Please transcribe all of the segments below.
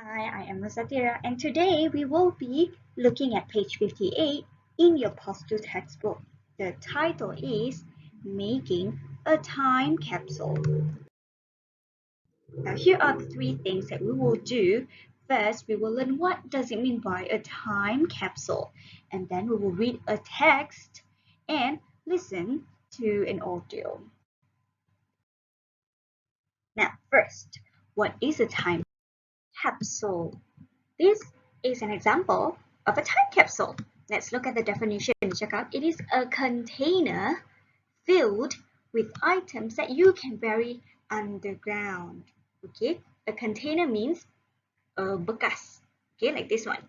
Hi, I am Rosatira, and today we will be looking at page 58 in your Post 2 textbook. The title is Making a Time Capsule. Now, here are the three things that we will do. First, we will learn what does it mean by a time capsule, and then we will read a text and listen to an audio. Now, first, what is a time capsule? This is an example of a time capsule. Let's look at the definition. Check out. It is a container filled with items that you can bury underground. Okay, a container means a bekas. Okay, like this one.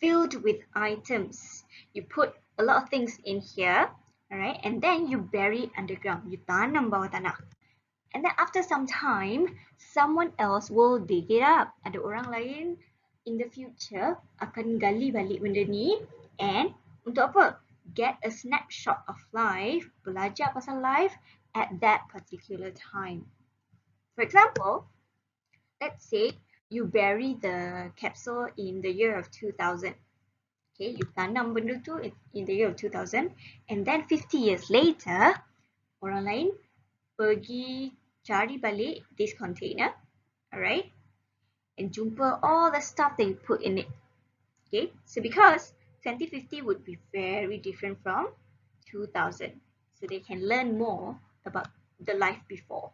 Filled with items. You put a lot of things in here, alright, and then you bury underground. You tanam bawah tanah. And then after some time, someone else will dig it up. Ada orang lain in the future akan gali balik benda ni and untuk apa? Get a snapshot of life, belajar pasal life at that particular time. For example, let's say you bury the capsule in the year of 2000. Okay, you tanam benda tu in the year of 2000 and then 50 years later, orang lain pergi cari balik this container, alright, and jumpa all the stuff that you put in it. Okay, so because 2050 would be very different from 2000, so they can learn more about the life before.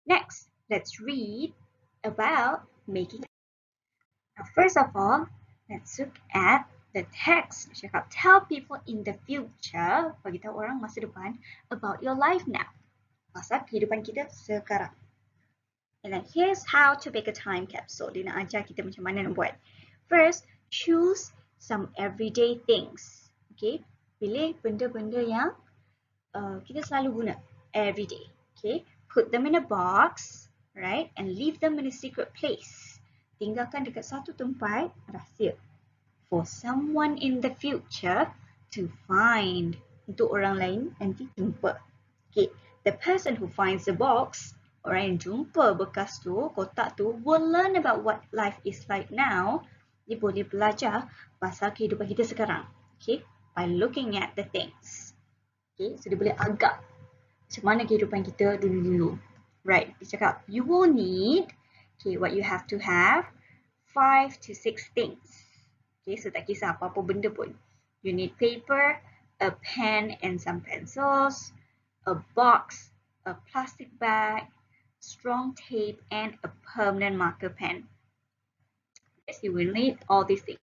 Next, let's read about making. Now, first of all, let's look at the text. Cakap, tell people in the future, bagi tahu orang masa depan about your life now. Pasal kehidupan kita sekarang. And then here's how to make a time capsule. Dia nak ajar kita macam mana nak buat. First, choose some everyday things. Okay, pilih benda-benda yang kita selalu guna everyday. Okay, put them in a box, right, and leave them in a secret place. Tinggalkan dekat satu tempat rahsia for someone in the future to find. Untuk orang lain nanti jumpa. Okay, the person who finds the box, orang yang jumpa bekas tu, kotak tu, will learn about what life is like now. Dia boleh belajar pasal kehidupan kita sekarang. Okay, by looking at the things. Okay, so dia boleh agak macam mana kehidupan kita dulu-dulu. Right, dia cakap, you will need, okay, what you have to have, 5 to 6 things. Okay, so tak kisah apa-apa benda pun. You need paper, a pen and some pencils, a box, a plastic bag, strong tape, and a permanent marker pen. Yes, you will need all these things.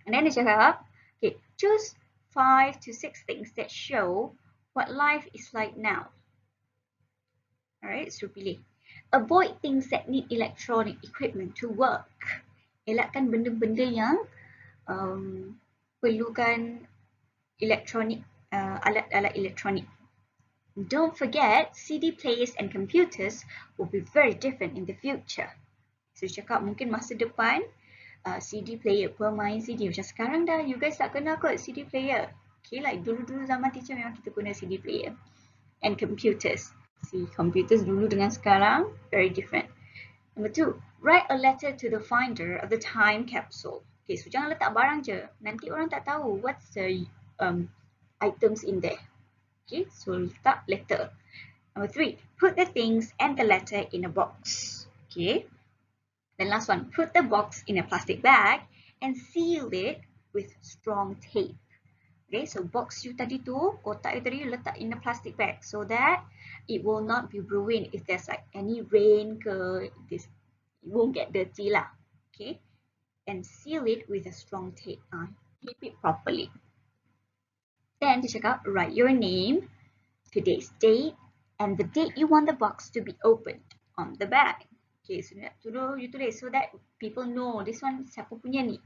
And then dia cakap, okay, choose 5 to 6 things that show what life is like now. Alright, so pilih. Avoid things that need electronic equipment to work. Elakkan benda-benda yang perlukan elektronik, alat-alat elektronik. Don't forget, CD players and computers will be very different in the future. So, cakap mungkin masa depan, CD player, pemain CD. Macam sekarang dah, you guys tak kenal kot CD player. Okay, like dulu-dulu zaman teacher memang kita guna CD player. And computers. See, computers dulu dengan sekarang, very different. Number 2, write a letter to the finder of the time capsule. Okay, so jangan letak barang je. Nanti orang tak tahu what's the items in there. Okay, so letak letter. Number 3, put the things and the letter in a box. Okay, then last one, put the box in a plastic bag and seal it with strong tape. Okay, so box you tadi tu, kotak you tadi you letak in a plastic bag so that it will not be ruined if there's like any rain ke, it won't get dirty lah. Okay, and seal it with a strong tape. Tape it properly. Then dia cakap, write your name, today's date, and the date you want the box to be opened on the bag. Okay, so you tulis so that people know this one siapa punya ni.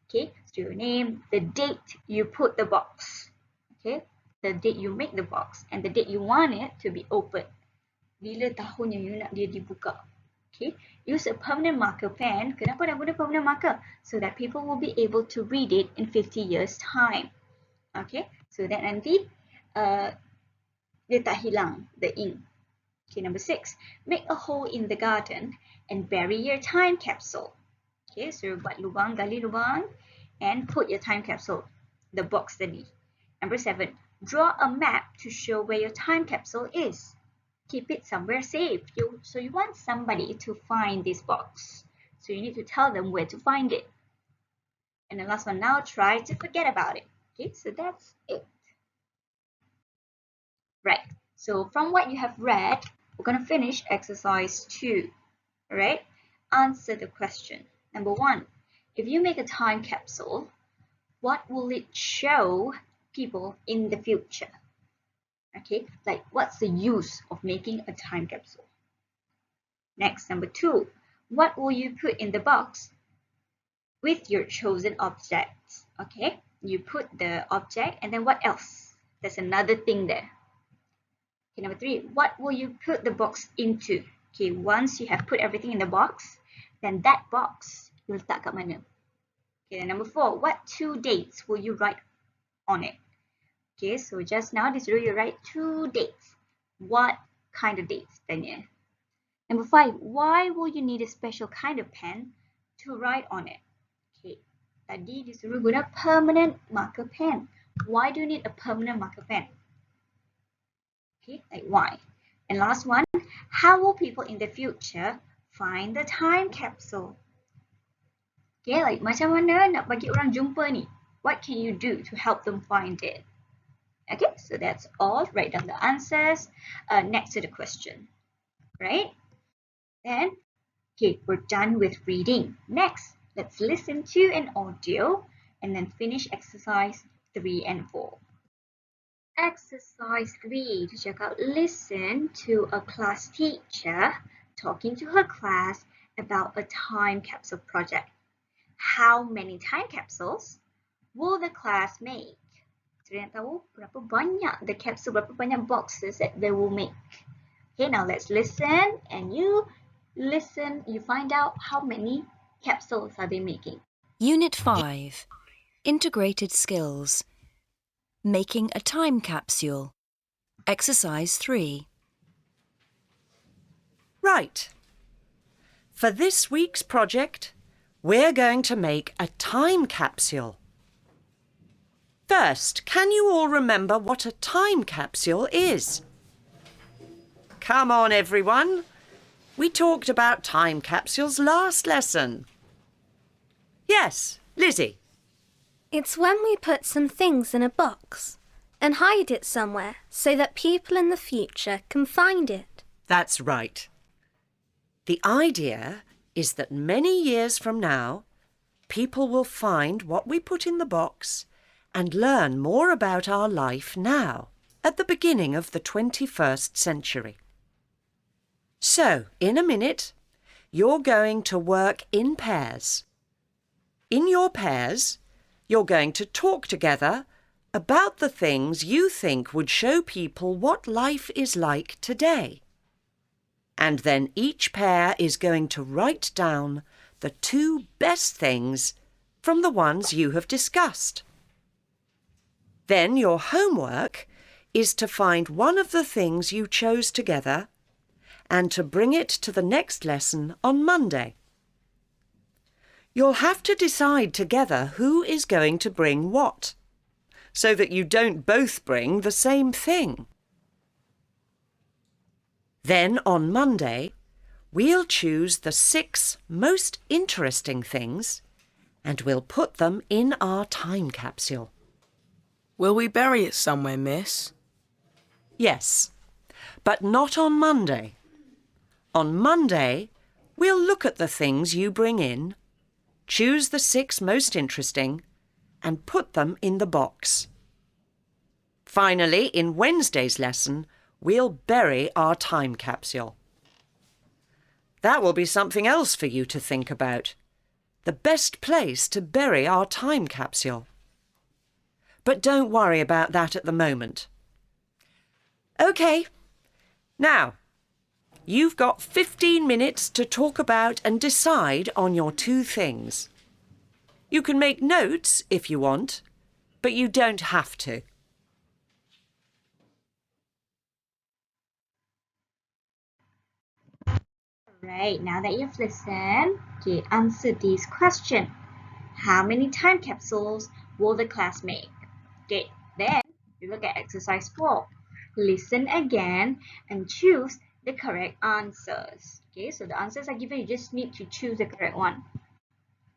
Okay, so your name, the date you put the box. Okay, the date you make the box and the date you want it to be opened. Bila tahun yang you nak dia dibuka. Okay, use a permanent marker pen. Kenapa nak guna permanent marker? So that people will be able to read it in 50 years time. Okay, so that nanti dia tak hilang the ink. Okay, number 6, make a hole in the garden and bury your time capsule. Okay, so buat lubang, gali lubang, and put your time capsule, the box tadi. Number 7, draw a map to show where your time capsule is. Keep it somewhere safe. So you want somebody to find this box. So you need to tell them where to find it. And the last one, now try to forget about it. Okay, so that's it. Right, so from what you have read, we're going to finish exercise 2. All right, answer the question. Number 1, if you make a time capsule, what will it show people in the future? Okay, like what's the use of making a time capsule? Next, number 2, what will you put in the box with your chosen objects? Okay, you put the object and then what else? There's another thing there. Okay, number 3, what will you put the box into? Okay, once you have put everything in the box, then that box you letak kat mana? Okay, then number 4, what 2 dates will you write on it? Okay, so just now this row you write 2 dates. What kind of dates, Tanya? Number 5, why will you need a special kind of pen to write on it? Okay, tadi disuruh guna permanent marker pen. Why do you need a permanent marker pen? Okay, like why? And last one, how will people in the future find the time capsule? Okay, like macam mana nak bagi orang jumpa ni? What can you do to help them find it? Okay, so that's all. Write down the answers next to the question, right? Then, okay, we're done with reading. Next, let's listen to an audio and then finish exercise 3 and 4. Exercise 3, to check out, listen to a class teacher talking to her class about a time capsule project. How many time capsules will the class make? So, nak tahu berapa banyak the capsule, berapa banyak boxes that they will make. Okay, now let's listen and you listen, you find out how many capsules are they making. Unit 5, Integrated Skills. Making a time capsule. Exercise 3. Right. For this week's project, we're going to make a time capsule. First, can you all remember what a time capsule is? Come on, everyone. We talked about time capsules last lesson. Yes, Lizzie. It's when we put some things in a box and hide it somewhere so that people in the future can find it. That's right. The idea is that many years from now, people will find what we put in the box and learn more about our life now, at the beginning of the 21st century. So, in a minute, you're going to work in pairs. In your pairs, you're going to talk together about the things you think would show people what life is like today. And then each pair is going to write down the 2 best things from the ones you have discussed. Then your homework is to find one of the things you chose together and to bring it to the next lesson on Monday. You'll have to decide together who is going to bring what, so that you don't both bring the same thing. Then on Monday, we'll choose the 6 most interesting things and we'll put them in our time capsule. Will we bury it somewhere, miss? Yes, but not on Monday. On Monday, we'll look at the things you bring in, choose the 6 most interesting, and put them in the box. Finally, in Wednesday's lesson, we'll bury our time capsule. That will be something else for you to think about. The best place to bury our time capsule. But don't worry about that at the moment. OK, now, you've got 15 minutes to talk about and decide on your 2 things. You can make notes if you want, but you don't have to. Right, now that you've listened, okay, answer this question. How many time capsules will the class make? Okay, then we look at exercise 4. Listen again and choose the correct answers. Okay, so the answers are given, you just need to choose the correct one.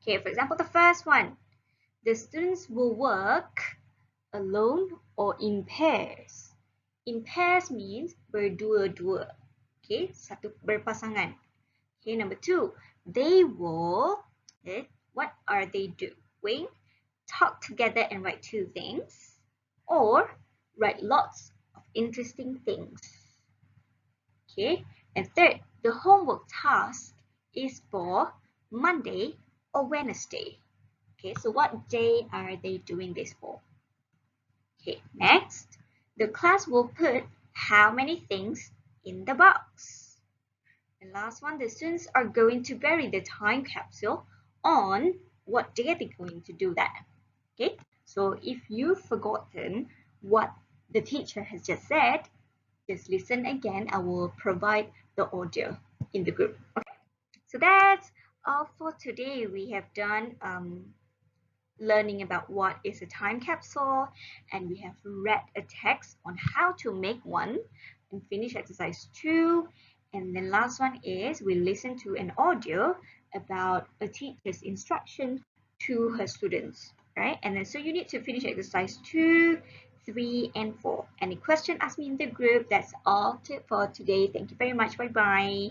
Okay, for example, the first one. The students will work alone or in pairs. In pairs means berdua-dua. Okay, satu berpasangan. Okay, number 2. They will, okay, what are they doing? Talk together and write 2 things. Or write lots of interesting things. Okay, and third, the homework task is for Monday or Wednesday. Okay, so what day are they doing this for? Okay, next, the class will put how many things in the box? And last one, the students are going to bury the time capsule on what day are they going to do that? Okay, so if you've forgotten what the teacher has just said, just listen again. I will provide the audio in the group. Okay, so that's all for today. We have done learning about what is a time capsule, and we have read a text on how to make one and finish exercise 2. And then last one is we listen to an audio about a teacher's instruction to her students, right? And then so you need to finish exercise 2, 3, and 4. Any question, ask me in the group. That's all for today. Thank you very much. Bye bye.